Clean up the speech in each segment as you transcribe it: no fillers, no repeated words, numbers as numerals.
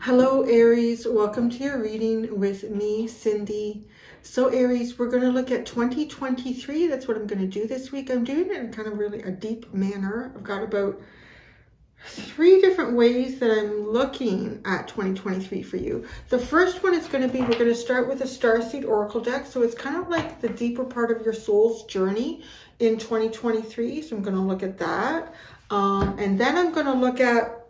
Hello, Aries. Welcome to your reading with me, Cindy. So, Aries, we're going to look at 2023. That's what I'm going to do this week. I'm doing it in kind of really a deep manner. I've got about 3 different ways that I'm looking at 2023 for you. The first one is going to be, we're going to start with a Starseed Oracle deck. So it's kind of like the deeper part of your soul's journey in 2023. So I'm going to look at that. And then I'm going to look at,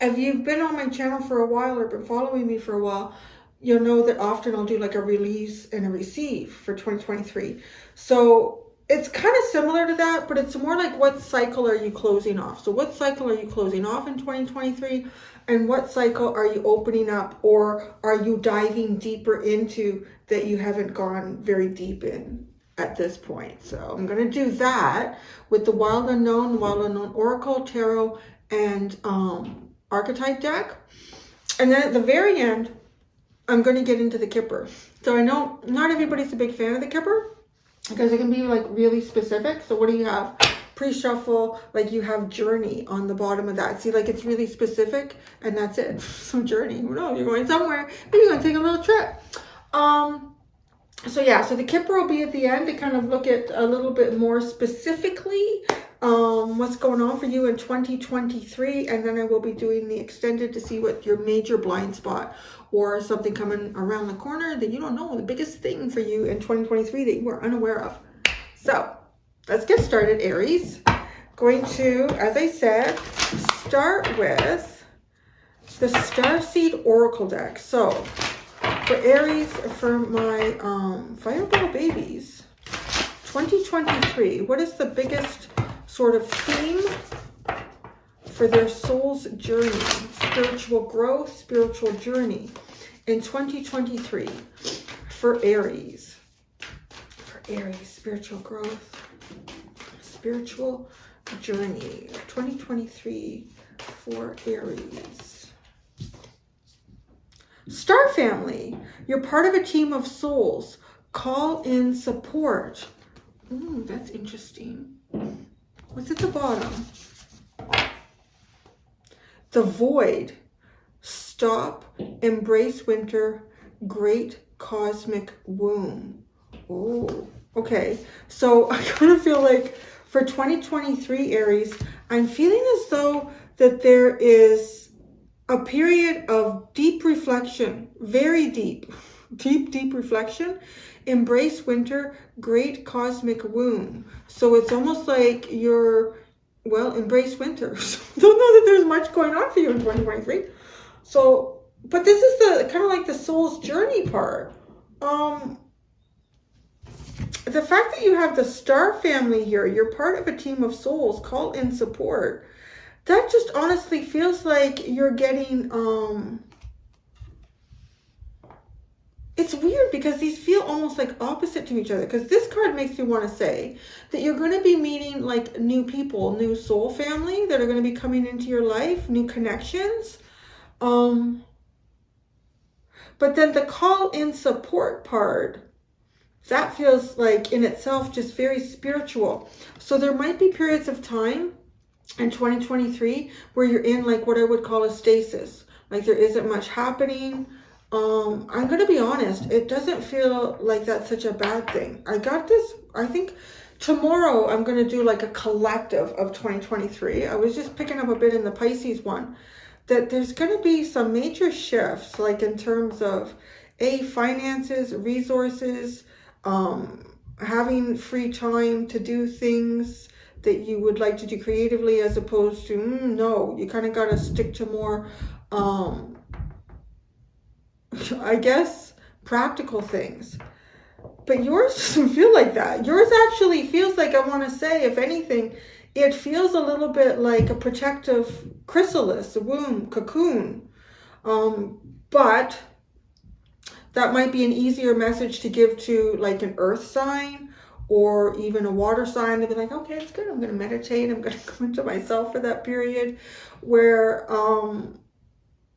if you've been on my channel for a while or been following me for a while, you'll know that often I'll do like a release and a receive for 2023. So it's kind of similar to that, but it's more like, what cycle are you closing off? So what cycle are you closing off in 2023? And what cycle are you opening up, or are you diving deeper into that you haven't gone very deep in at this point? So I'm going to do that with the Wild Unknown Oracle, Tarot, and archetype deck. And then at the very end, I'm going to get into the Kipper. So I know not everybody's a big fan of the Kipper because it can be like really specific. So what do you have? Pre-shuffle, like you have journey on the bottom of that. See, like it's really specific and that's it. So journey, who knows? You're going somewhere. Maybe you're going to take a little trip. So yeah, so the Kipper will be at the end to kind of look at a little bit more specifically what's going on for you in 2023, and then I will be doing the extended to see what your major blind spot or something coming around the corner that you don't know, the biggest thing for you in 2023 that you are unaware of. So let's get started, Aries. Going to, as I said, start with the Starseed Oracle deck. So for Aries, for my Fireball babies, 2023, what is the biggest sort of theme for their soul's journey, spiritual growth, spiritual journey in 2023 for Aries? For Aries, spiritual growth, spiritual journey, 2023 for Aries. Star family, you're part of a team of souls. Call in support. Ooh, that's interesting. What's at the bottom? The void. Stop. Embrace winter. Great cosmic womb. Oh, okay. So I kind of feel like for 2023, Aries, I'm feeling as though that there is a period of deep reflection, very deep reflection. Embrace winter, great cosmic womb. So it's almost like you're, well, embrace winter. So don't know that there's much going on for you in 2023. So, but this is the kind of like the soul's journey part. The fact that you have the star family here, you're part of a team of souls, call in support. That just honestly feels like you're getting, it's weird because these feel almost like opposite to each other, because this card makes me want to say that you're going to be meeting like new people, new soul family that are going to be coming into your life, new connections. But then the call in support part, that feels like in itself just very spiritual. So there might be periods of time in 2023 where you're in like what I would call a stasis, like there isn't much happening. I'm going to be honest, it doesn't feel like that's such a bad thing. I got this, I think tomorrow I'm going to do like a collective of 2023. I was just picking up a bit in the Pisces one, that there's going to be some major shifts, like in terms of finances, resources, having free time to do things that you would like to do creatively, as opposed to, no, you kind of got to stick to more, I guess, practical things. But yours doesn't feel like that. Yours actually feels like, I want to say, if anything, it feels a little bit like a protective chrysalis, a womb, cocoon. But that might be an easier message to give to like an earth sign or even a water sign. They'll be like, okay, it's good. I'm going to meditate. I'm going to come into myself for that period where,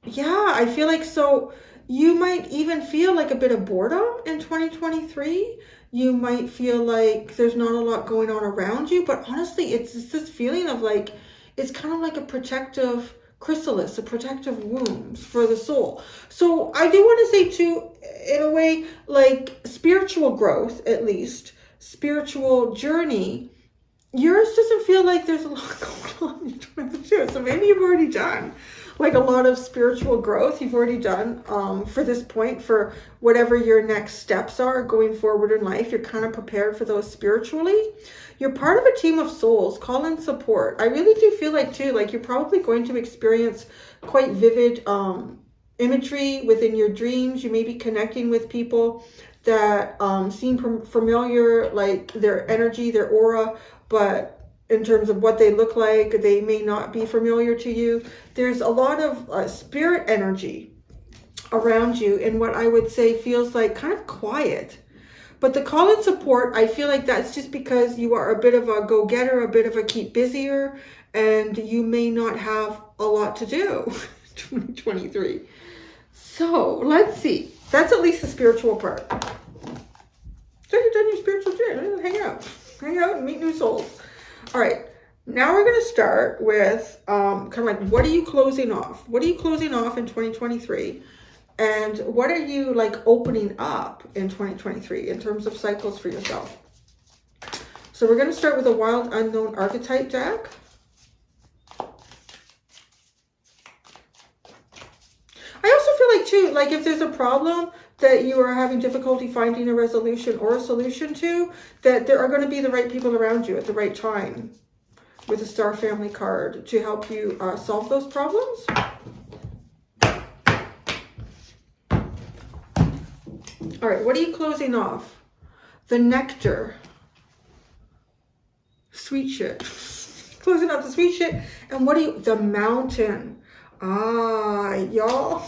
yeah, I feel like, so you might even feel like a bit of boredom in 2023. You might feel like there's not a lot going on around you, but honestly, it's this feeling of like, it's kind of like a protective chrysalis, a protective womb for the soul. So I do want to say too, in a way, like spiritual growth, at least, spiritual journey, yours doesn't feel like there's a lot going on in 22. So maybe you've already done like a lot of spiritual growth. You've already done for this point, for whatever your next steps are going forward in life. You're kind of prepared for those spiritually. You're part of a team of souls. Call in support. I really do feel like too, like you're probably going to experience quite vivid imagery within your dreams. You may be connecting with people that seem familiar, like their energy, their aura, but in terms of what they look like, they may not be familiar to you. There's a lot of spirit energy around you in what I would say feels like kind of quiet. But the call in support, I feel like that's just because you are a bit of a go-getter, a bit of a keep busier, and you may not have a lot to do in 2023. So let's see. That's at least the spiritual part. So you've done your spiritual journey. Hang out and meet new souls. All right, now we're going to start with kind of like, what are you closing off? What are you closing off in 2023? And what are you like opening up in 2023 in terms of cycles for yourself? So we're going to start with a Wild Unknown Archetype deck. I also feel like too, like if there's a problem that you are having difficulty finding a resolution or a solution to, that there are going to be the right people around you at the right time with the Star Family card to help you solve those problems. All right, what are you closing off? The Nectar. Sweet shit. Closing off the sweet shit. And what are you? The Mountain. Ah, y'all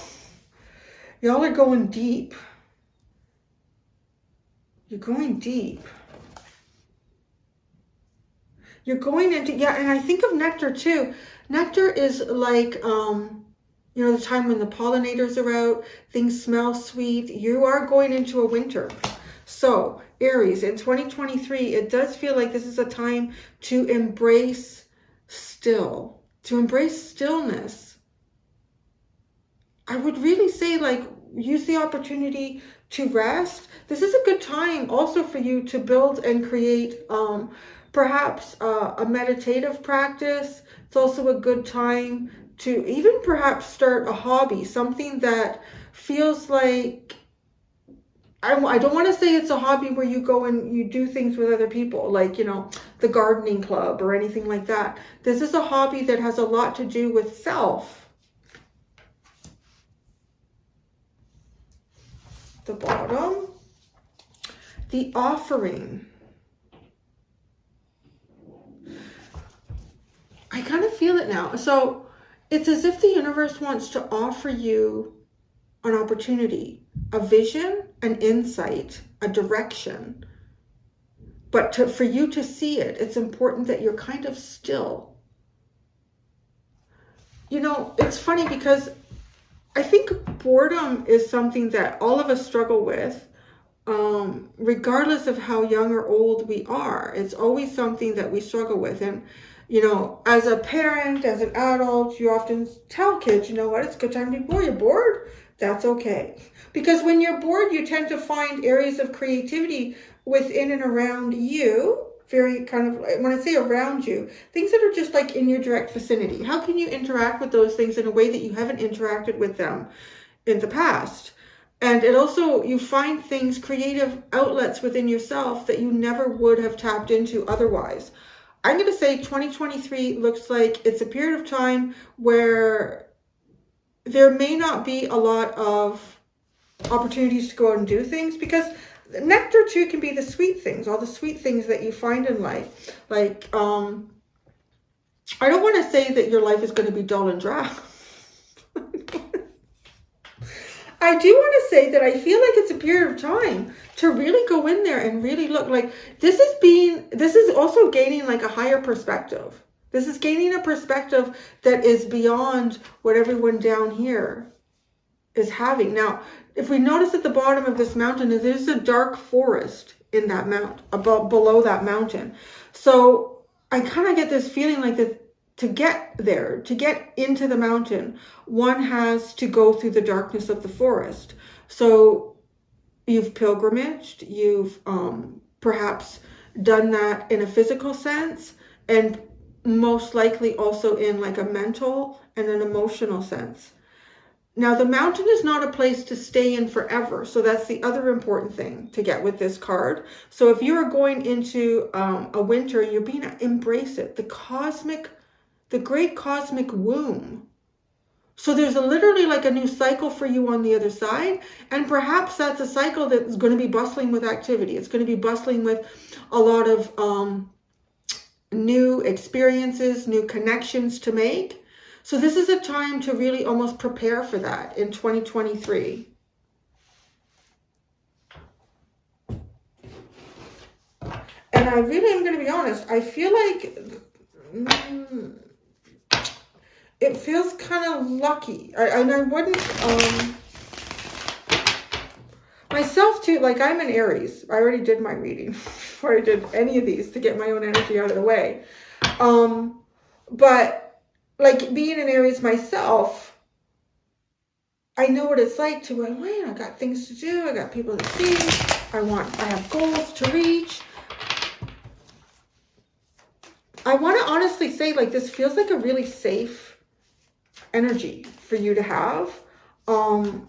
are going deep. You're going deep. You're going into, yeah, and I think of nectar too. Nectar is like, you know, the time when the pollinators are out, things smell sweet. You are going into a winter. So, Aries, in 2023, it does feel like this is a time to embrace to embrace stillness. I would really say, like, use the opportunity to rest. This is a good time also for you to build and create perhaps a meditative practice. It's also a good time to even perhaps start a hobby, something that feels like, I don't want to say it's a hobby where you go and you do things with other people, like, you know, the gardening club or anything like that. This is a hobby that has a lot to do with self. The bottom, the Offering. I kind of feel it now. So it's as if the universe wants to offer you an opportunity, a vision, an insight, a direction. But for you to see it, it's important that you're kind of still. You know, it's funny because I think boredom is something that all of us struggle with, regardless of how young or old we are. It's always something that we struggle with. And you know, as a parent, as an adult, you often tell kids, you know what, it's a good time to be bored. You're bored? That's okay. Because when you're bored, you tend to find areas of creativity within and around you, very kind of, when I say around you, things that are just like in your direct vicinity. How can you interact with those things in a way that you haven't interacted with them in the past? And it also, you find things, creative outlets within yourself that you never would have tapped into otherwise. I'm going to say 2023 looks like it's a period of time where there may not be a lot of opportunities to go out and do things, because nectar too can be the sweet things, all the sweet things that you find in life. Like, I don't want to say that your life is going to be dull and dry. I do want to say that I feel like it's a period of time to really go in there and really look. Like, this is also gaining like a higher perspective. This is gaining a perspective that is beyond what everyone down here is having. Now, if we notice at the bottom of this mountain, there's a dark forest in that below that mountain. So I kind of get this feeling like that to get there, to get into the mountain, one has to go through the darkness of the forest. So you've pilgrimaged, you've perhaps done that in a physical sense, and most likely also in like a mental and an emotional sense. Now, the mountain is not a place to stay in forever. So that's the other important thing to get with this card. So if you are going into a winter, you're being embrace it, the great cosmic womb. So there's literally like a new cycle for you on the other side. And perhaps that's a cycle that's going to be bustling with activity. It's going to be bustling with a lot of new experiences, new connections to make. So this is a time to really almost prepare for that in 2023. And I really am going to be honest, I feel like it feels kind of lucky. And I wouldn't, myself too, like I'm an Aries. I already did my reading before I did any of these to get my own energy out of the way. But like being an Aries myself, I know what it's like to go, man, I got things to do. I got people to see. I have goals to reach. I want to honestly say like this feels like a really safe energy for you to have. So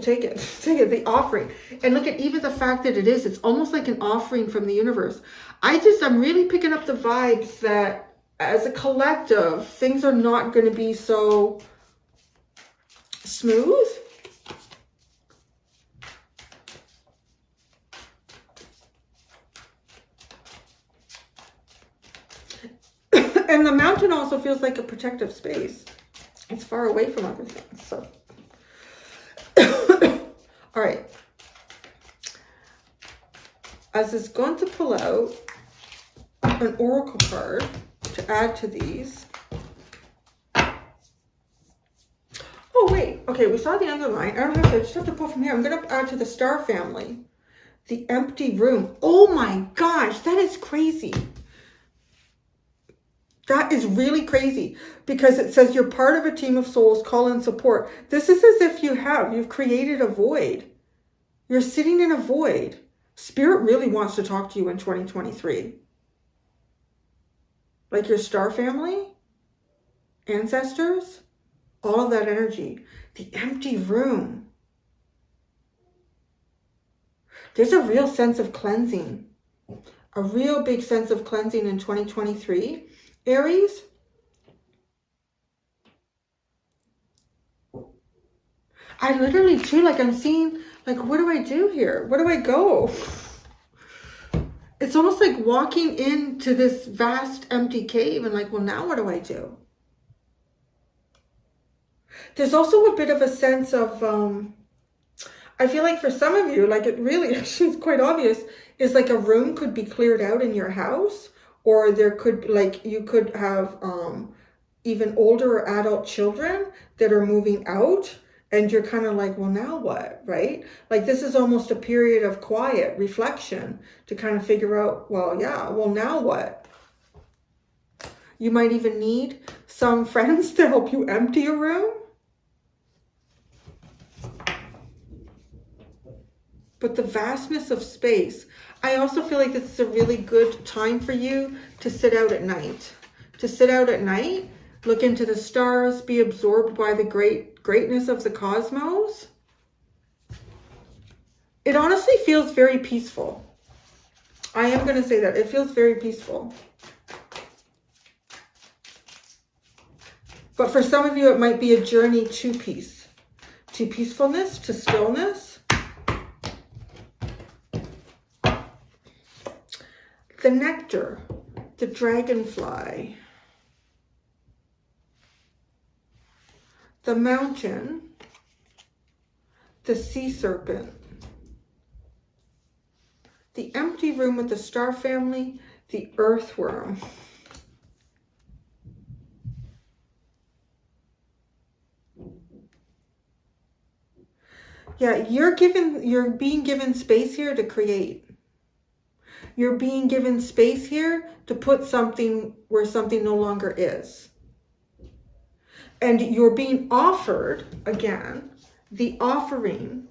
take it, the offering. And look at even the fact that it's almost like an offering from the universe. I'm really picking up the vibes that as a collective, things are not going to be so smooth. And the mountain also feels like a protective space. It's far away from other things. So, all right. As is going to pull out an oracle card to add to these. Oh, wait. Okay, we saw the underline. I just have to pull from here. I'm going to add to the star family. The empty room. Oh my gosh, that is crazy. That is really crazy because it says you're part of a team of souls, call in support. This is as if you've created a void. You're sitting in a void. Spirit really wants to talk to you in 2023. Like your star family, ancestors, all of that energy. The empty room. There's a real sense of cleansing. A real big sense of cleansing in 2023. Aries. I literally too, like I'm seeing, like, what do I do here? Where do I go? It's almost like walking into this vast empty cave and like, well, now what do I do? There's also a bit of a sense of, I feel like for some of you, like it really actually is quite obvious, is like a room could be cleared out in your house, or there could, like, you could have even older or adult children that are moving out, and you're kind of like, well, now what, right? Like this is almost a period of quiet reflection to kind of figure out, well, yeah, well, now what? You might even need some friends to help you empty a room. But the vastness of space, I also feel like this is a really good time for you to sit out at night. To sit out at night, look into the stars, be absorbed by the greatness of the cosmos. It honestly feels very peaceful. I am going to say that. It feels very peaceful. But for some of you, it might be a journey to peace, to peacefulness, to stillness. The nectar, the dragonfly, the mountain, the sea serpent, the empty room with the star family, the earthworm. Yeah, you're being given space here to create. You're being given space here to put something where something no longer is. And you're being offered, again, the offering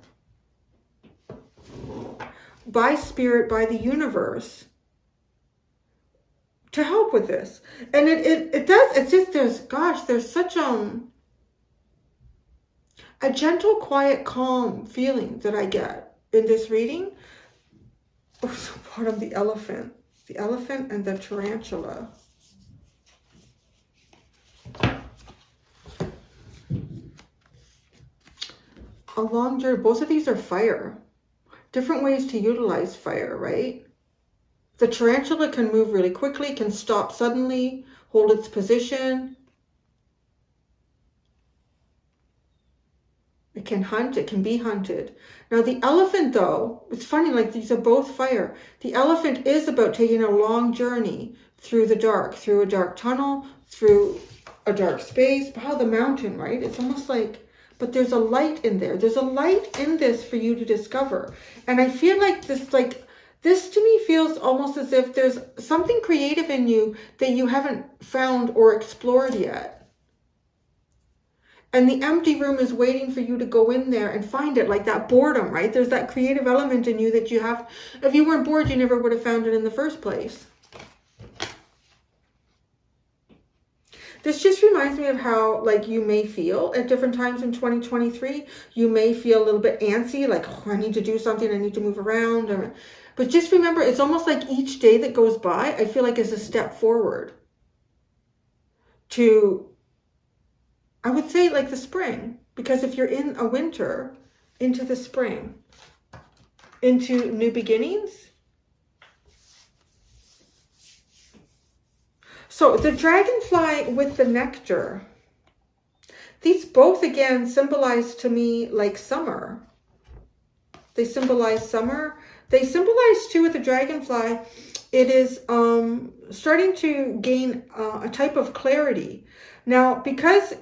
by spirit, by the universe, to help with this. And it does, it's just, there's such a gentle, quiet, calm feeling that I get in this reading. Oh, part of the elephant and the tarantula. A long journey. Both of these are fire. Different ways to utilize fire, right? The tarantula can move really quickly, can stop suddenly, hold its position. It can hunt, it can be hunted. Now the elephant, though, it's funny, like these are both fire. The elephant is about taking a long journey through the dark, through a dark tunnel, through a dark space. Wow, the mountain, right? It's almost like, but there's a light in there. There's a light in this for you to discover. And I feel like this to me feels almost as if there's something creative in you that you haven't found or explored yet. And the empty room is waiting for you to go in there and find it, like that boredom, right? There's that creative element in you that you have. If you weren't bored, you never would have found it in the first place. This just reminds me of how, like, you may feel at different times in 2023. You may feel a little bit antsy, like, oh, I need to do something, I need to move around. But just remember, it's almost like each day that goes by, I feel like is a step forward to, I would say, like the spring. Because if you're in a winter, into the spring, into new beginnings. So the dragonfly with the nectar. These both, again, symbolize to me like summer. They symbolize summer. They symbolize, too, with the dragonfly, it is starting to gain a type of clarity. Now, because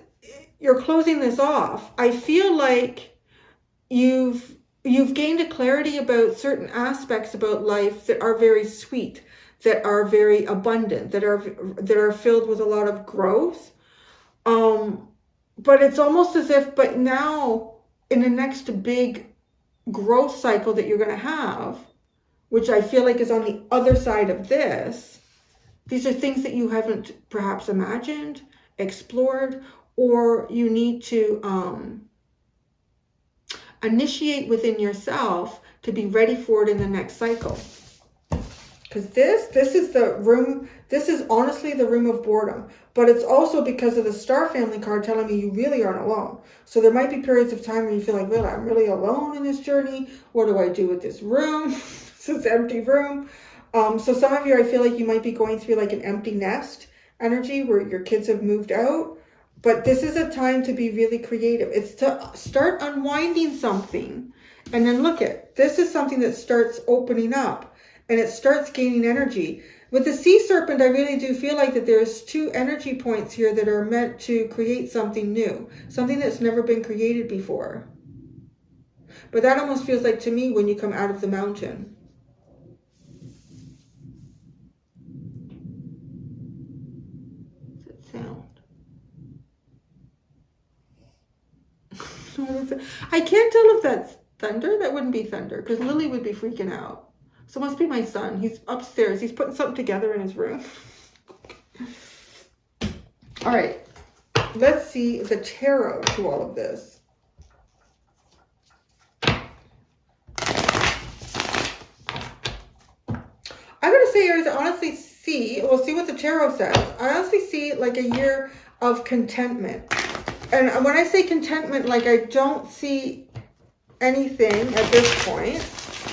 you're closing this off, I feel like you've gained a clarity about certain aspects about life that are very sweet, that are very abundant, that are filled with a lot of growth. But it's almost as if, but now in the next big growth cycle that you're going to have, which I feel like is on the other side of this, these are things that you haven't perhaps imagined, explored, or you need to initiate within yourself to be ready for it in the next cycle. Because this is the room, this is honestly the room of boredom. But it's also because of the Star Family card telling me you really aren't alone. So there might be periods of time where you feel like, well, I'm really alone in this journey. What do I do with this room? This empty room. So some of you, I feel like you might be going through like an empty nest energy where your kids have moved out. But this is a time to be really creative. It's to start unwinding something. And then look at, this is something that starts opening up. And it starts gaining energy. With the sea serpent, I really do feel like that there's two energy points here that are meant to create something new. Something that's never been created before. But that almost feels like to me when you come out of the mountain. What's that sound? I can't tell if that's thunder. That wouldn't be thunder because Lily would be freaking out. So it must be my son. He's upstairs. He's putting something together in his room. All right. Let's see the tarot to all of this. I gotta say, Aries, I honestly see, we'll see what the tarot says. I honestly see like a year of contentment. And when I say contentment, like I don't see anything at this point.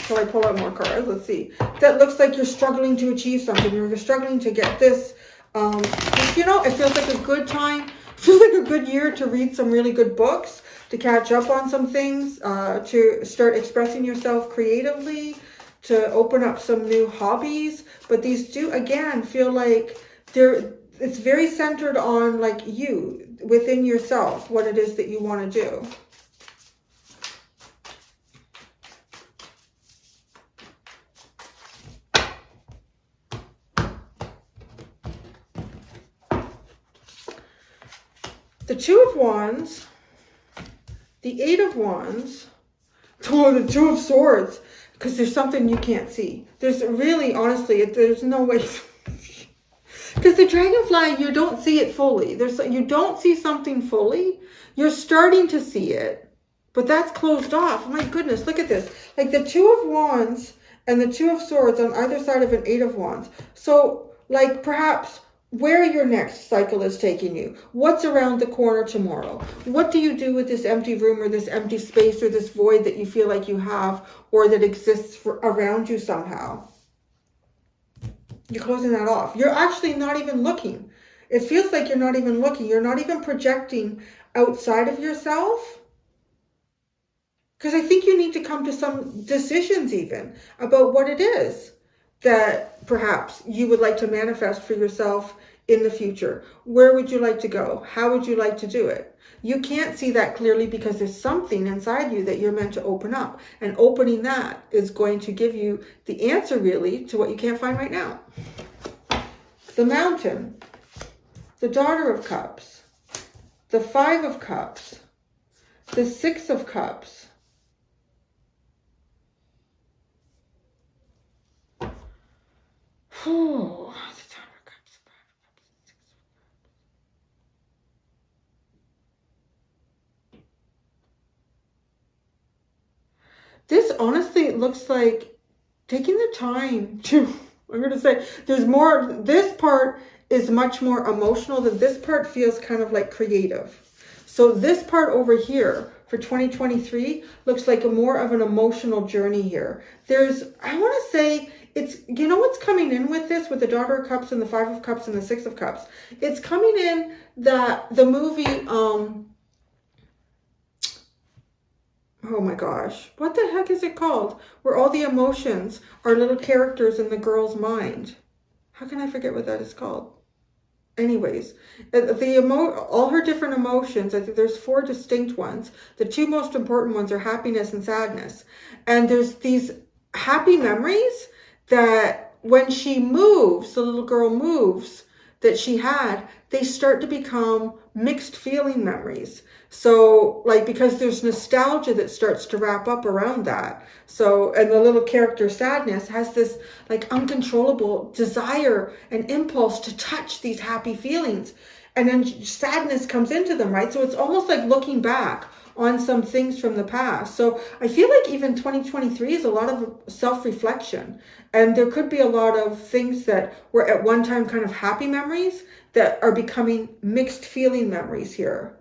Shall I pull out more cards? Let's see. That looks like you're struggling to achieve something. You're struggling to get this. You know, it feels like a good time. It feels like a good year to read some really good books, to catch up on some things, to start expressing yourself creatively, to open up some new hobbies. But these do, again, feel like it's very centered on like you, within yourself, what it is that you want to do. The Two of Wands, the Eight of Wands, oh, the Two of Swords, because there's something you can't see. There's really, honestly, there's no way. Because the dragonfly, you don't see it fully. You don't see something fully. You're starting to see it, but that's closed off. My goodness, look at this. Like the Two of Wands and the Two of Swords on either side of an Eight of Wands. So like perhaps where your next cycle is taking you. What's around the corner tomorrow? What do you do with this empty room or this empty space or this void that you feel like you have or that exists around you somehow? You're closing that off. You're actually not even looking. It feels like you're not even looking. You're not even projecting outside of yourself. Because I think you need to come to some decisions even about what it is that perhaps you would like to manifest for yourself in the future. Where would you like to go? How would you like to do it? You can't see that clearly because there's something inside you that you're meant to open up. And opening that is going to give you the answer really to what you can't find right now. The Mountain, the Daughter of Cups, the Five of Cups, the Six of Cups, oh, the Tower of Cups, Five of Cups, Six of Cups. This honestly looks like taking the time to, I'm going to say, there's more, this part is much more emotional than this part feels kind of like creative. So this part over here for 2023 looks like a more of an emotional journey here. There's, I want to say, it's, you know what's coming in with this, with the Daughter of Cups and the Five of Cups and the Six of Cups? It's coming in that the movie, oh my gosh, what the heck is it called? Where all the emotions are little characters in the girl's mind. How can I forget what that is called? Anyways, all her different emotions, I think there's 4 distinct ones. The 2 most important ones are happiness and sadness. And there's these happy memories that when she moves, the little girl moves, that she had, they start to become mixed feeling memories. So like, because there's nostalgia that starts to wrap up around that. So, and the little character Sadness has this like uncontrollable desire and impulse to touch these happy feelings. And then sadness comes into them, right? So it's almost like looking back on some things from the past. So I feel like even 2023 is a lot of self-reflection. And there could be a lot of things that were at one time kind of happy memories that are becoming mixed feeling memories here.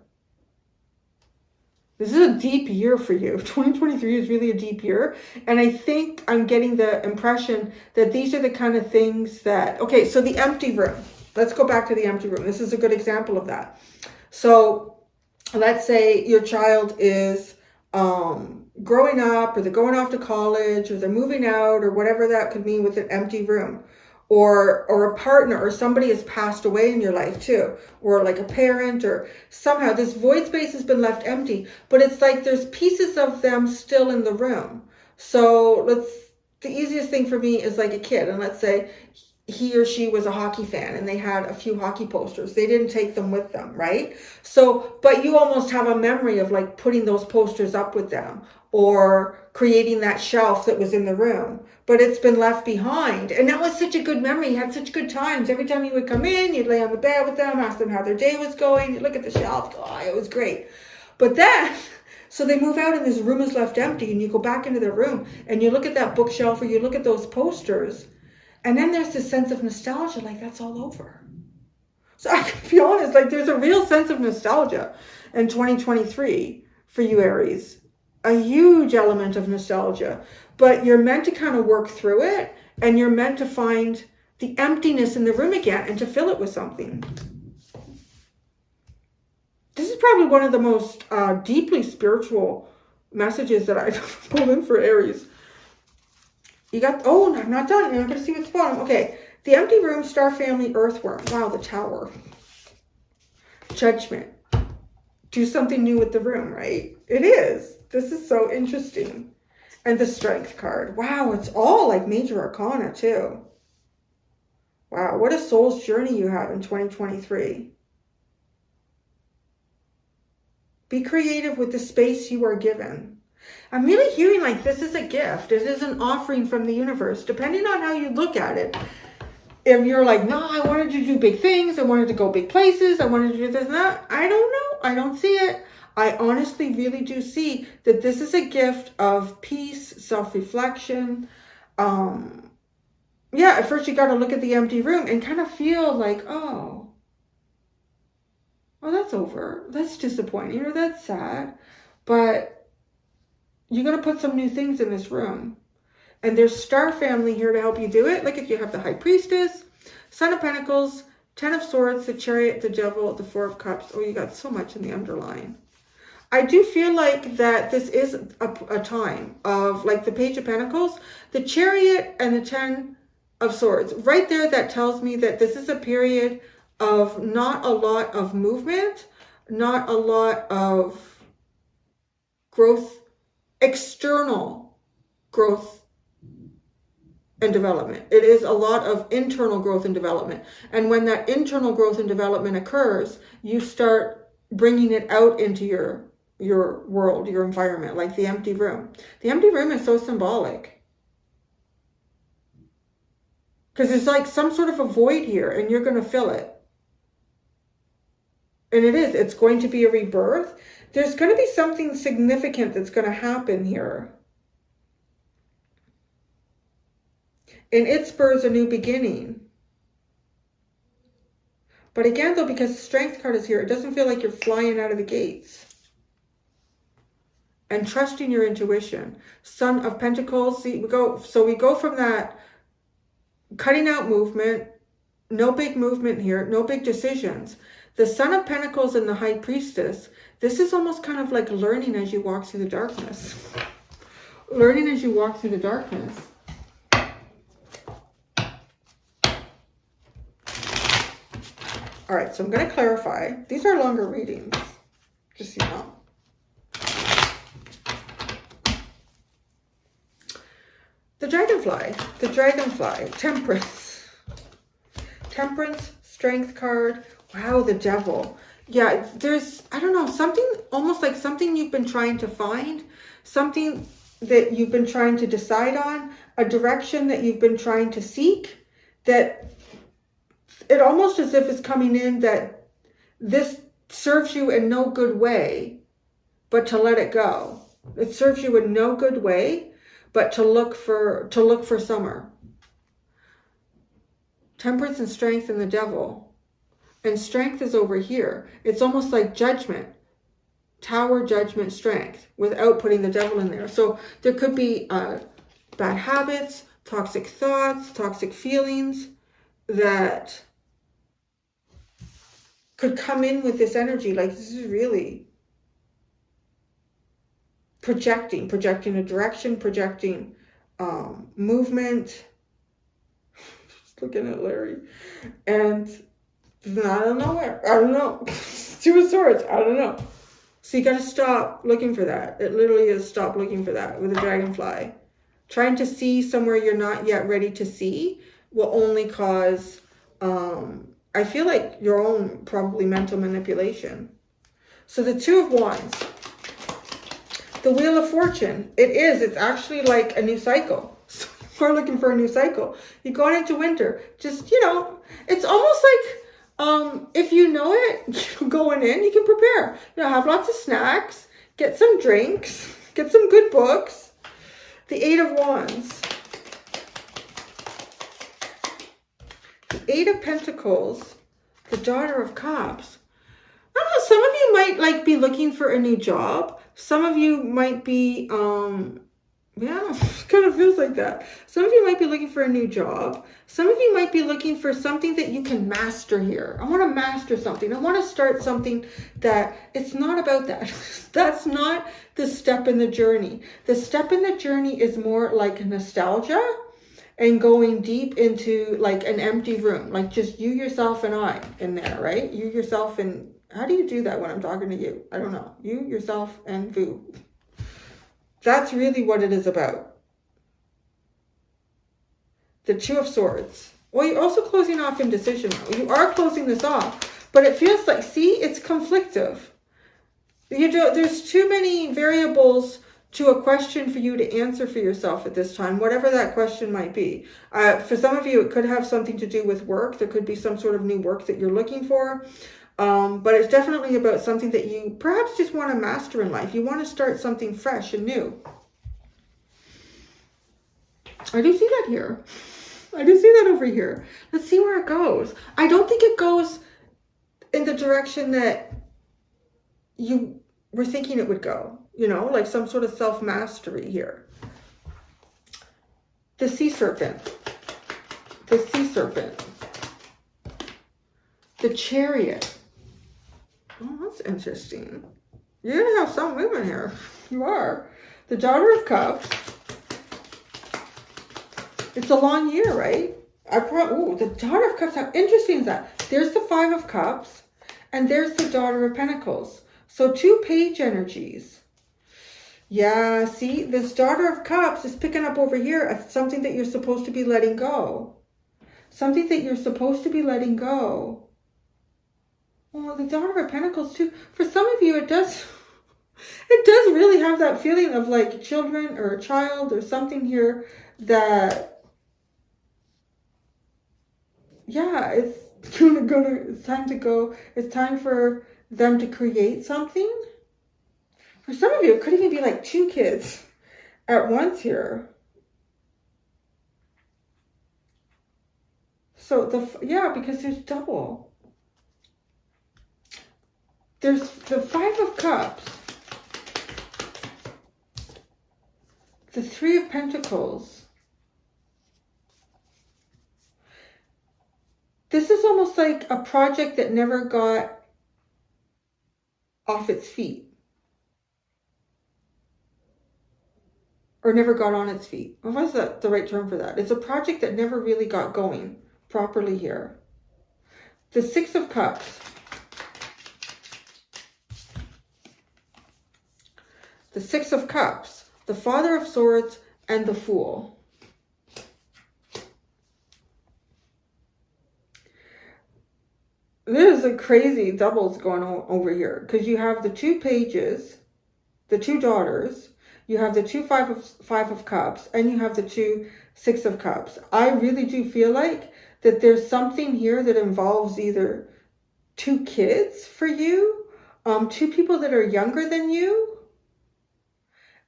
This is a deep year for you. 2023 is really a deep year. And I think I'm getting the impression that these are the kind of things that, okay, so the empty room. Let's go back to the empty room. This is a good example of that. So let's say your child is growing up, or they're going off to college, or they're moving out, or whatever that could mean with an empty room. Or a partner or somebody has passed away in your life too, or like a parent, or somehow this void space has been left empty, but it's like there's pieces of them still in the room. So the easiest thing for me is like a kid, and let's say he or she was a hockey fan and they had a few hockey posters. They didn't take them with them, right? So, but you almost have a memory of like putting those posters up with them or creating that shelf that was in the room, but it's been left behind. And that was such a good memory. You had such good times. Every time you would come in, you'd lay on the bed with them, ask them how their day was going. You'd look at the shelf. Oh, it was great. But then, so they move out and this room is left empty, and you go back into their room and you look at that bookshelf or you look at those posters. And then there's this sense of nostalgia, like that's all over. So I can be honest, like there's a real sense of nostalgia in 2023 for you, Aries. A huge element of nostalgia. But you're meant to kind of work through it, and you're meant to find the emptiness in the room again and to fill it with something. This is probably one of the most deeply spiritual messages that I've pulled in for Aries. You got, oh, I'm not done. I'm going to see what's bottom. Okay. The empty room, star family, earthworm. Wow, the Tower. Judgment. Do something new with the room, right? It is. This is so interesting. And the Strength card. Wow, it's all like major arcana too. Wow, what a soul's journey you have in 2023. Be creative with the space you are given. I'm really hearing like this is a gift. It is an offering from the universe, depending on how you look at it. If you're like, no, I wanted to do big things. I wanted to go big places. I wanted to do this and that. I don't know. I don't see it. I honestly really do see that this is a gift of peace, self-reflection. Yeah, at first you got to look at the empty room and kind of feel like, oh, that's over. That's disappointing or that's sad. But you're going to put some new things in this room. And there's star family here to help you do it. Like if you have the High Priestess, Son of Pentacles, Ten of Swords, the Chariot, the Devil, the Four of Cups. Oh, you got so much in the underline. I do feel like that this is a time of like the Page of Pentacles, the Chariot, and the Ten of Swords. Right there, that tells me that this is a period of not a lot of movement, not a lot of growth, external growth and development. It is a lot of internal growth and development. And when that internal growth and development occurs, you start bringing it out into your world, your environment, like the empty room. The empty room is so symbolic. Because it's like some sort of a void here and you're going to fill it. And it is. It's going to be a rebirth. There's going to be something significant that's going to happen here. And it spurs a new beginning. But again, though, because the Strength card is here, it doesn't feel like you're flying out of the gates. And trusting your intuition. Son of Pentacles. See, we go from that cutting out movement. No big movement here. No big decisions. The Son of Pentacles and the High Priestess. This is almost kind of like learning as you walk through the darkness. Learning as you walk through the darkness. All right, so I'm going to clarify. These are longer readings, just so you know. The Dragonfly, Temperance. Temperance, Strength card. Wow, the Devil. Yeah, there's, I don't know, something, almost like something you've been trying to find, something that you've been trying to decide on, a direction that you've been trying to seek, that it almost as if it's coming in that this serves you in no good way, but to let it go. It serves you in no good way, but to look for summer. Temperance and Strength and the Devil. And Strength is over here. It's almost like Judgment. Tower, Judgment, Strength, without putting the Devil in there. So there could be bad habits, toxic thoughts, toxic feelings that could come in with this energy. Like this is really projecting a direction, projecting movement. Just looking at Larry. And I don't know where. I don't know. Two of Swords. I don't know. So you got to stop looking for that. It literally is stop looking for that with a Dragonfly. Trying to see somewhere you're not yet ready to see will only cause, I feel like your own probably mental manipulation. So the Two of Wands. The Wheel of Fortune. It's actually like a new cycle. So we're looking for a new cycle. You're going into winter. Just, it's almost like, if you know it, going in, you can prepare. Have lots of snacks, get some drinks, get some good books. The Eight of Wands. The Eight of Pentacles. The Daughter of Cups. I don't know, some of you might be looking for a new job. Some of you might be, yeah, it kind of feels like that. Some of you might be looking for a new job. Some of you might be looking for something that you can master here. I want to master something. I want to start something that it's not about that. That's not the step in the journey. The step in the journey is more like nostalgia and going deep into like an empty room, like just you, yourself, and I in there, right? You, yourself, and how do you do that when I'm talking to you? I don't know. You, yourself, and Vu. That's really what it is about. The Two of Swords. Well, you're also closing off indecision. You are closing this off. But it feels like, see, it's conflictive. There's too many variables to a question for you to answer for yourself at this time, whatever that question might be. For some of you, it could have something to do with work. There could be some sort of new work that you're looking for. But it's definitely about something that you perhaps just want to master in life. You want to start something fresh and new. I do see that here. I do see that over here. Let's see where it goes. I don't think it goes in the direction that you were thinking it would go. You know, like some sort of self-mastery here. The sea serpent. The sea serpent. The chariot. Oh, that's interesting. You're going to have some women here. You are. The Daughter of Cups. It's a long year, right? Ooh, the Daughter of Cups. How interesting is that? There's the Five of Cups. And there's the Daughter of Pentacles. So 2 page energies. Yeah, see? This Daughter of Cups is picking up over here something that you're supposed to be letting go. Something that you're supposed to be letting go. Well, the Daughter of Pentacles too. For some of you, it does really have that feeling of like children or a child or something here that, yeah, it's time to go. It's time for them to create something. For some of you, it could even be like 2 kids at once here. So because there's double. There's the Five of Cups, the Three of Pentacles. This is almost like a project that never got off its feet. Or never got on its feet. What's that the right term for that? It's a project that never really got going properly here. The Six of Cups. The Six of Cups, the Father of Swords, and the Fool. There's a crazy doubles going on over here because you have the 2 pages, the 2 daughters, you have the 2 five of Cups, and you have the 2 Six of Cups. I really do feel like that there's something here that involves either 2 kids for you, 2 people that are younger than you.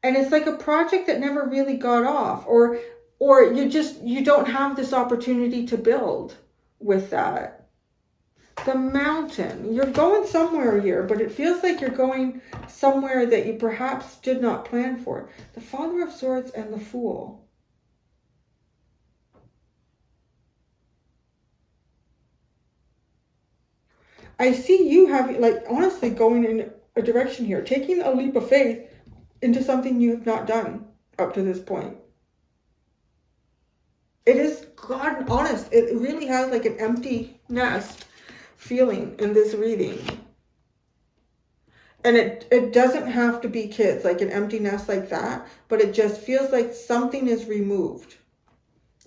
And it's like a project that never really got off, or you don't have this opportunity to build with that. The Mountain. You're going somewhere here, but it feels like you're going somewhere that you perhaps did not plan for. The Father of Swords and the Fool. I see you having, like, honestly going in a direction here, taking a leap of faith into something you have not done up to this point. It is, God honest, it really has like an empty nest feeling in this reading. And it doesn't have to be kids, like an empty nest like that, but it just feels like something is removed.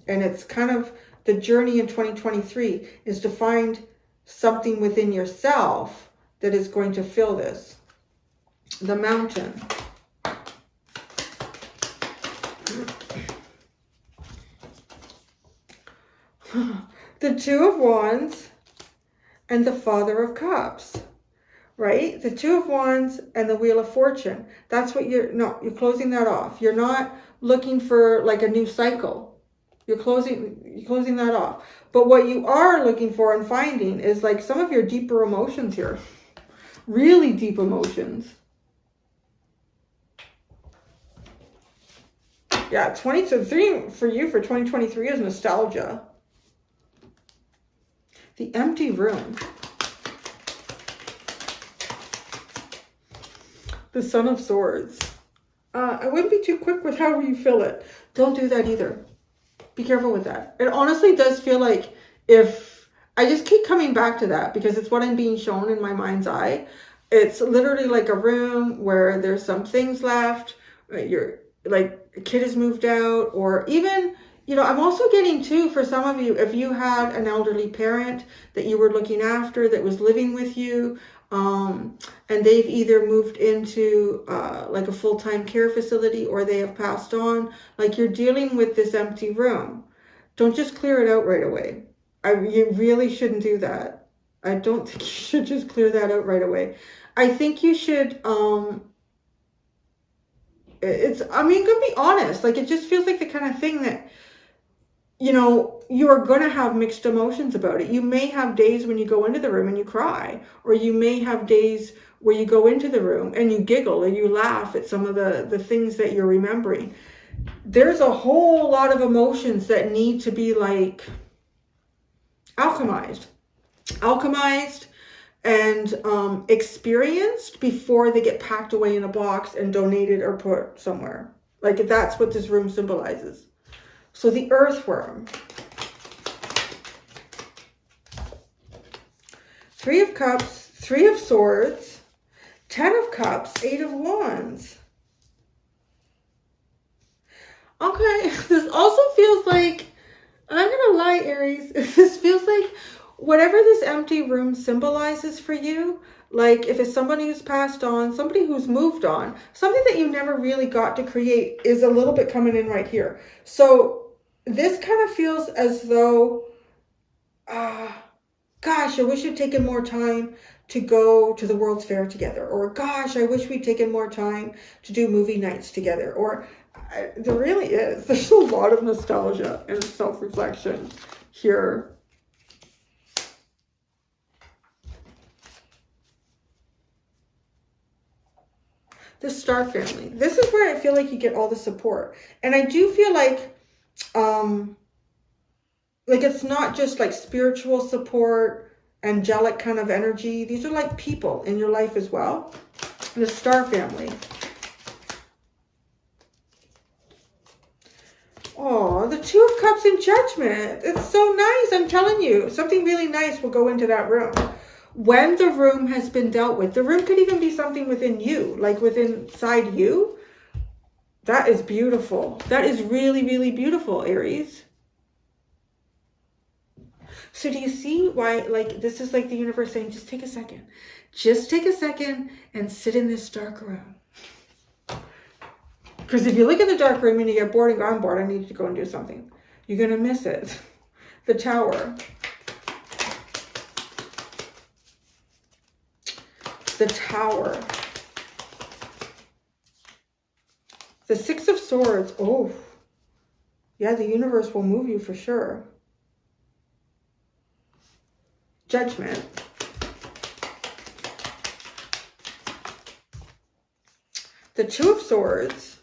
And it's kind of the journey in 2023 is to find something within yourself that is going to fill this. The Mountain. The Two of Wands and the Father of Cups, right? The Two of Wands and the Wheel of Fortune. That's what you're closing that off. You're not looking for like a new cycle. You're closing that off. But what you are looking for and finding is like some of your deeper emotions here. Really deep emotions. Yeah, 23 for you for 2023 is nostalgia. The Empty Room. The Son of Swords. I wouldn't be too quick with how you fill it. Don't do that either. Be careful with that. It honestly does feel like if I just keep coming back to that because it's what I'm being shown in my mind's eye. It's literally like a room where there's some things left. You're like a kid has moved out, or even You know, I'm also getting too, for some of you, if you had an elderly parent that you were looking after that was living with you, and they've either moved into like a full-time care facility or they have passed on, like you're dealing with this empty room. Don't just clear it out right away. You really shouldn't do that. I don't think you should just clear that out right away. I think you should, I mean, gonna be honest, like it just feels like the kind of thing that, you know, you are going to have mixed emotions about it. You may have days when you go into the room and you cry, or you may have days where you go into the room and you giggle and you laugh at some of the things that you're remembering. There's a whole lot of emotions that need to be like alchemized and experienced before they get packed away in a box and donated or put somewhere. Like that's what this room symbolizes. So the earthworm, 3 of Cups, 3 of Swords, 10 of Cups, 8 of Wands. Okay, this also feels like, I'm not gonna lie, Aries, this feels like whatever this empty room symbolizes for you, like if it's somebody who's passed on, somebody who's moved on, something that you never really got to create is a little bit coming in right here. So this kind of feels as though, gosh, I wish I'd taken more time to go to the World's Fair together. Or gosh, I wish we'd taken more time to do movie nights together. Or there really is. There's a lot of nostalgia and self-reflection here. The Star family. This is where I feel like you get all the support. And I do feel like it's not just like spiritual support, angelic kind of energy. These are like people in your life as well. The Star family. Oh, the 2 of Cups in Judgment. It's so nice. I'm telling you, something really nice will go into that room. When the room has been dealt with, the room could even be something within you, like within inside you. That is beautiful. That is really, really beautiful, Aries. So do you see why, like, this is like the universe saying, just take a second. Just take a second and sit in this dark room. Because if you look at the dark room and you get bored and go, I'm bored, I need to go and do something, you're going to miss it. The Tower. The Tower. The 6 of Swords. Oh, yeah, the universe will move you for sure. Judgment. The 2 of Swords.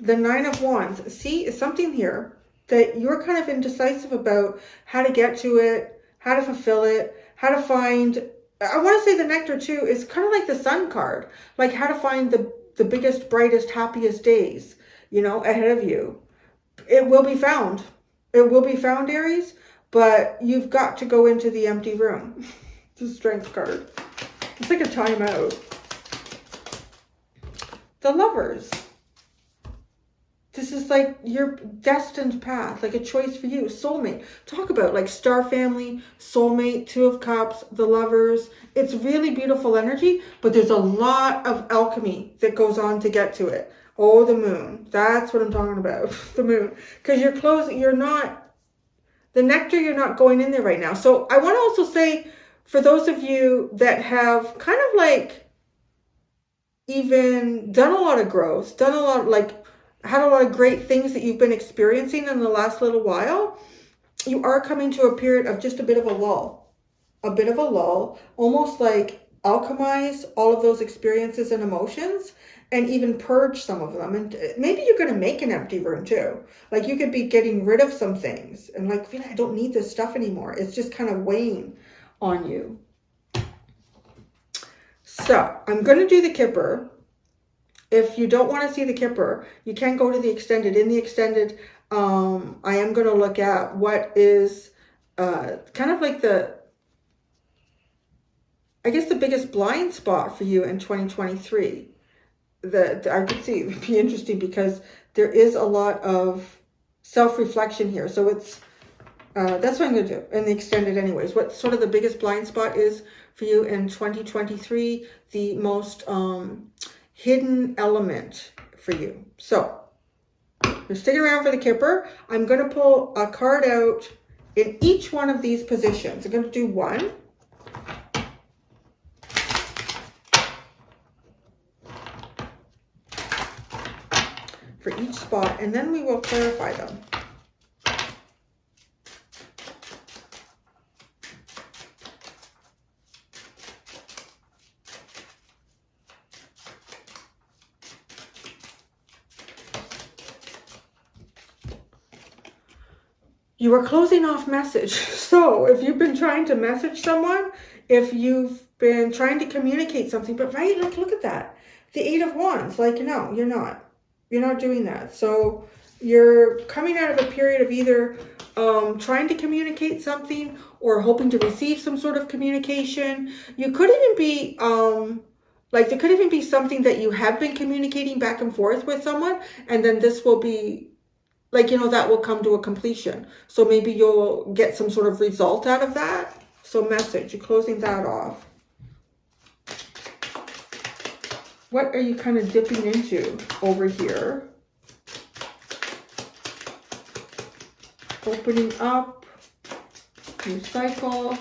The 9 of Wands. See, something here that you're kind of indecisive about how to get to it, how to fulfill it, how to find. I want to say the Nectar too is kind of like the Sun card, like how to find the biggest, brightest, happiest days, you know, ahead of you. It will be found. It will be found, Aries, but you've got to go into the empty room. The Strength card. It's like a timeout. The Lovers. This is like your destined path, like a choice for you. Soulmate. Talk about like Star family, soulmate, 2 of Cups, the Lovers. It's really beautiful energy, but there's a lot of alchemy that goes on to get to it. Oh, the Moon. That's what I'm talking about. The Moon. Because you're closing, you're not, the Nectar, you're not going in there right now. So I want to also say, for those of you that have kind of like even done a lot of growth, done a lot, like had a lot of great things that you've been experiencing in the last little while, you are coming to a period of just a bit of a lull, almost like alchemize all of those experiences and emotions and even purge some of them. And maybe you're going to make an empty room too. Like you could be getting rid of some things and like, I don't need this stuff anymore. It's just kind of weighing on you. So I'm going to do the Kipper. If you don't want to see the Kipper, you can go to the extended. In the extended, I am going to look at what is kind of like I guess the biggest blind spot for you in 2023. That I could see it would be interesting because there is a lot of self-reflection here. So it's, that's what I'm going to do in the extended anyways. What sort of the biggest blind spot is for you in 2023, the most hidden element for you. So you're sticking around for the Kipper. I'm going to pull a card out in each one of these positions. I'm going to do one. For each spot, and then we will clarify them. You are closing off message. So if you've been trying to message someone, if you've been trying to communicate something, but right, like, look at that. The 8 of Wands, like, no, you're not. You're not doing that. So you're coming out of a period of either trying to communicate something or hoping to receive some sort of communication. You could even be, like, there could even be something that you have been communicating back and forth with someone, and then this will be, like, you know, that will come to a completion. So maybe you'll get some sort of result out of that. So message, you're closing that off. What are you kind of dipping into over here? Opening up, new cycle,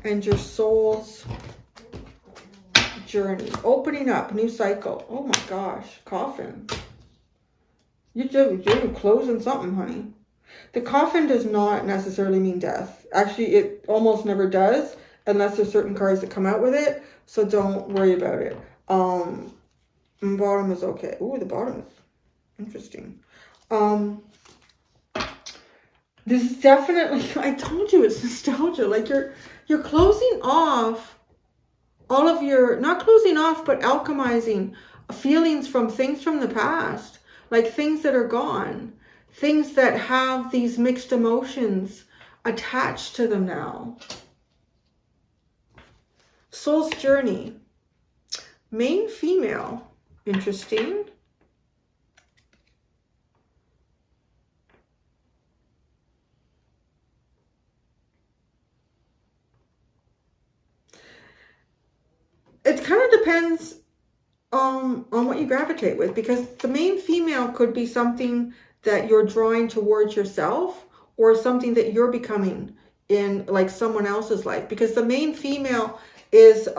and your soul's journey. Opening up, new cycle. Oh my gosh, coffin. You're closing something, honey. The coffin does not necessarily mean death. Actually, it almost never does, unless there's certain cards that come out with it. So don't worry about it. Bottom is okay. Ooh, the bottom is interesting. This is definitely, I told you, it's nostalgia. Like, you're closing off all of your, not closing off, but alchemizing feelings from things from the past. Like things that are gone. Things that have these mixed emotions attached to them now. Soul's journey. Main female. Interesting. It kind of depends on what you gravitate with, because the main female could be something that you're drawing towards yourself, or something that you're becoming in, like, someone else's life, because the main female is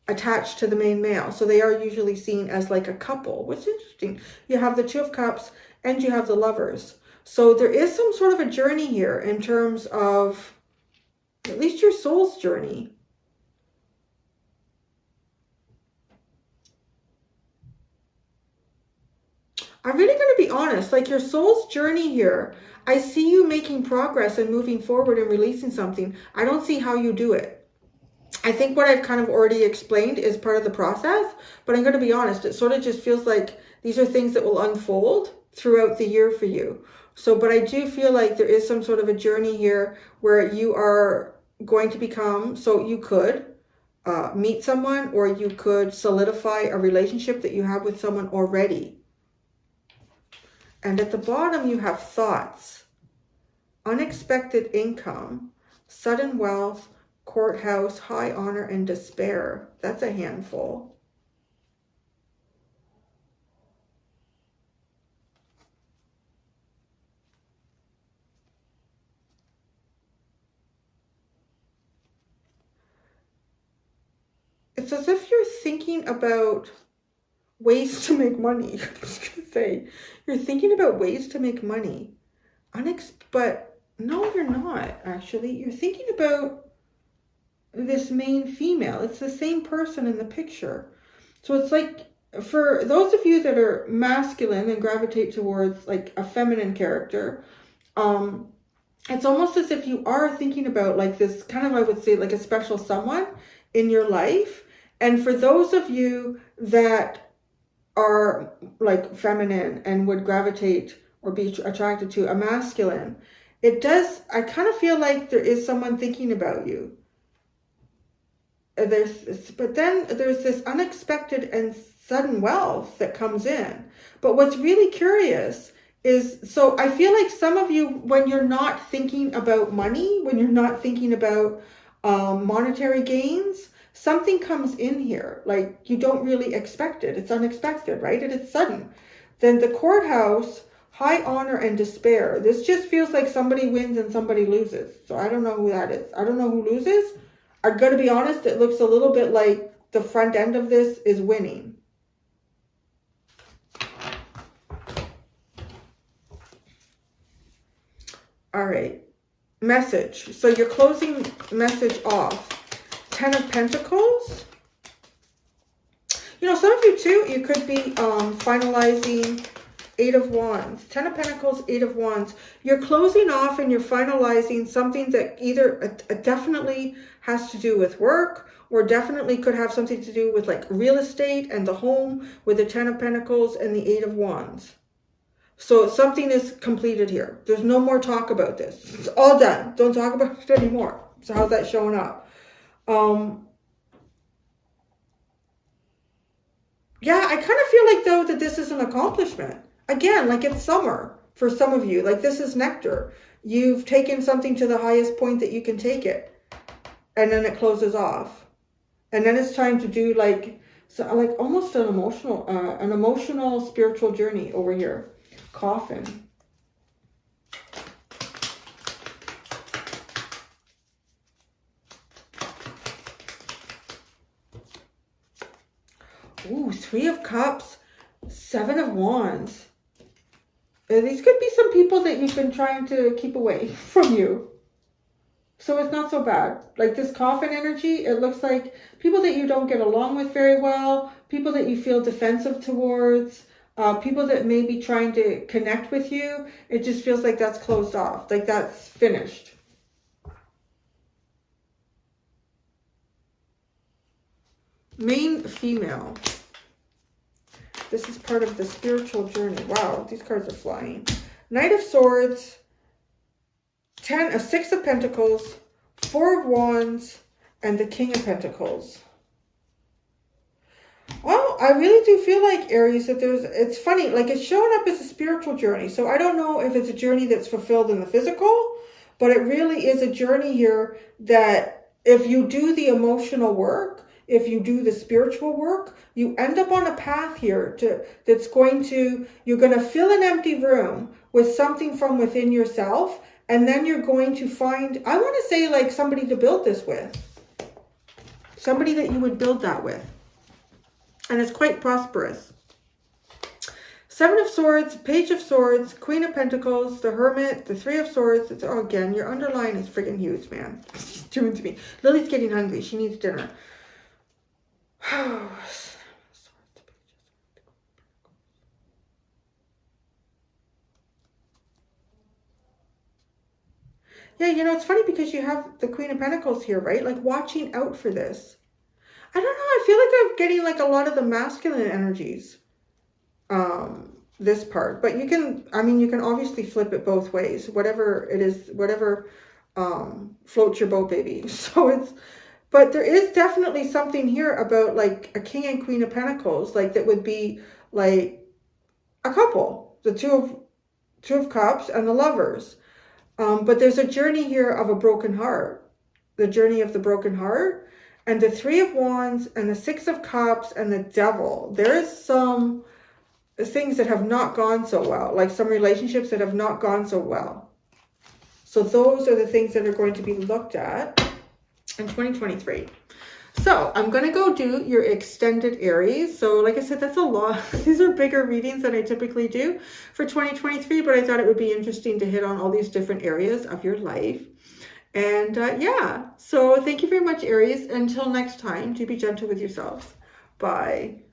attached to the main male, so they are usually seen as like a couple, which is interesting. You have the 2 of Cups and you have the Lovers, so there is some sort of a journey here in terms of at least your soul's journey. I'm really going to be honest, like, your soul's journey here, I see you making progress and moving forward and releasing something. I don't see how you do it. I think what I've kind of already explained is part of the process, but I'm going to be honest, it sort of just feels like these are things that will unfold throughout the year for you. So, but I do feel like there is some sort of a journey here where you are going to become, so you could meet someone, or you could solidify a relationship that you have with someone already. And at the bottom, you have thoughts, unexpected income, sudden wealth, courthouse, high honor, and despair. That's a handful. It's as if you're thinking about ways to make money. I was going to say, you're thinking about ways to make money. But no, you're not, actually. You're thinking about this main female. It's the same person in the picture. So it's like, for those of you that are masculine and gravitate towards like a feminine character, it's almost as if you are thinking about like this kind of, I would say, like a special someone in your life. And for those of you that are like feminine and would gravitate or be attracted to a masculine, I kind of feel like there is someone thinking about you. But then there's this unexpected and sudden wealth that comes in. But what's really curious is, so I feel like some of you, when you're not thinking about money, when you're not thinking about monetary gains, something comes in here. Like you don't really expect it. It's unexpected, right? And it's sudden. Then the courthouse, high honor and despair. This just feels like somebody wins and somebody loses. So I don't know who that is. I don't know who loses. I'm going to be honest, it looks a little bit like the front end of this is winning. All right. Message. So your closing message off. 10 of Pentacles. You know, some of you too, you could be finalizing 8 of Wands. 10 of Pentacles, 8 of Wands. You're closing off and you're finalizing something that either definitely has to do with work, or definitely could have something to do with like real estate and the home, with the 10 of Pentacles and the 8 of Wands. So something is completed here. There's no more talk about this. It's all done. Don't talk about it anymore. So how's that showing up? Yeah, I kind of feel like though that this is an accomplishment. Again, like it's summer for some of you. Like this is nectar. You've taken something to the highest point that you can take it. And then it closes off. And then it's time to do like, so like almost an emotional spiritual journey over here. Coffin. Ooh, 3 of Cups, 7 of Wands. These could be some people that you've been trying to keep away from you. So it's not so bad. Like this coffin energy, it looks like people that you don't get along with very well, people that you feel defensive towards, people that may be trying to connect with you. It just feels like that's closed off, like that's finished. Main female. This is part of the spiritual journey. Wow, these cards are flying. Knight of Swords, 6 of Pentacles, 4 of Wands, and the King of Pentacles. Well, I really do feel like, Aries, that it's funny, like it's showing up as a spiritual journey. So I don't know if it's a journey that's fulfilled in the physical, but it really is a journey here that if you do the emotional work, if you do the spiritual work, you end up on a path here that's going to, you're going to fill an empty room with something from within yourself. And then you're going to find, I want to say like somebody to build this with. Somebody that you would build that with. And it's quite prosperous. 7 of Swords, Page of Swords, Queen of Pentacles, the Hermit, the 3 of Swords. It's, oh, again, your underline is freaking huge, man. It's doing to me. Lily's getting hungry. She needs dinner. Yeah, you know, it's funny because you have the Queen of Pentacles here, right? Like watching out for this. I don't know. I feel like I'm getting like a lot of the masculine energies. This part. But you can, I mean, you can obviously flip it both ways. Whatever it is, whatever floats your boat, baby. So it's, but there is definitely something here about like a King and Queen of Pentacles, like that would be like a couple. The two of Cups and the Lovers. But there's a journey here of a broken heart. The journey of the broken heart. And the 3 of Wands and the 6 of Cups and the Devil. There is some things that have not gone so well. Like some relationships that have not gone so well. So those are the things that are going to be looked at in 2023. So I'm going to go do your extended Aries. So like I said, that's a lot. These are bigger readings than I typically do for 2023, but I thought it would be interesting to hit on all these different areas of your life. And yeah, so thank you very much, Aries. Until next time, do be gentle with yourselves. Bye.